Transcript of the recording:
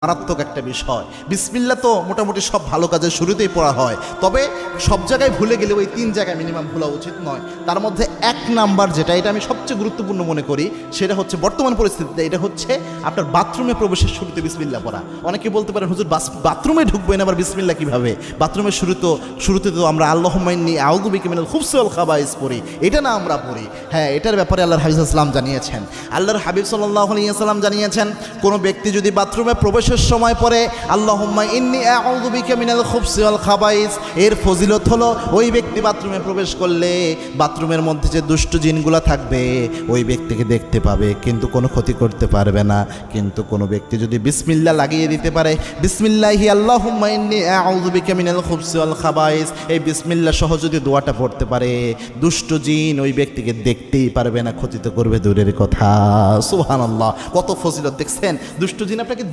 মারাত্মক একটা বিষয়। বিসমিল্লাহ তো মোটামুটি সব ভালো কাজের শুরুতেই পড়া হয়, তবে সব জায়গায় ভুলে গেলে ওই 3 জায়গায় মিনিমাম ভুলা উচিত নয়। তার মধ্যে 1 নাম্বার যেটা, এটা আমি সবচেয়ে গুরুত্বপূর্ণ মনে করি, সেটা হচ্ছে বর্তমান পরিস্থিতিতে এটা হচ্ছে আপনার বাথরুমে প্রবেশের শুরুতে বিসমিল্লাহ পড়া। অনেকে বলতে পারেন হুজুর বাথরুমে ঢুকবেন আবার বিসমিল্লাহ কিভাবে? বাথরুমের শুরুতে তো আমরা আল্লাহুম্মা ইন্নী আউযু বিকা মিনাল খুবসি ওয়াল খাবাইস পড়ি, এটা না আমরা পড়ি। হ্যাঁ, এটার ব্যাপারে আল্লাহর হাবিব সাল্লাল্লাহু আলাইহি ওয়াসাল্লাম জানিয়েছেন, আল্লাহর হাবিব সাল্লাল্লাহু আলাইহি ওয়াসাল্লাম জানিয়েছেন, কোনো ব্যক্তি যদি বাথরুমে প্রবেশের সময় পরে আল্লাহুম্মা ইন্নী আউযু বিকা মিনাল খুবসি ওয়াল খাবাইস, এর ফজিলত হলো ওই ব্যক্তি বাথরুমে প্রবেশ করলে বাথরুমের মধ্যে যে দুষ্ট জিনগুলা থাকবে ওই ব্যক্তিকে দেখতে পাবে কিন্তু কোনো ক্ষতি করতে পারবে না। কিন্তু কোনো ব্যক্তি যদি বিসমিল্লাহ লাগিয়ে দিতে পারে, বিসমিল্লাহি আল্লাহুম্মা ইন্নী আউযু বিকা মিনাল খুবসি ওয়াল খাবাইস, এই বিসমিল্লাহ সহ যদি দোয়াটা পড়তে পারে দুষ্ট জিন ওই ব্যক্তিকে দেখতেই পারবে না, ক্ষতি তো করবে দূরের কথা। সুবহানাল্লাহ, কত ফজিলত দেখছেন! দুষ্ট জিন আপনাকে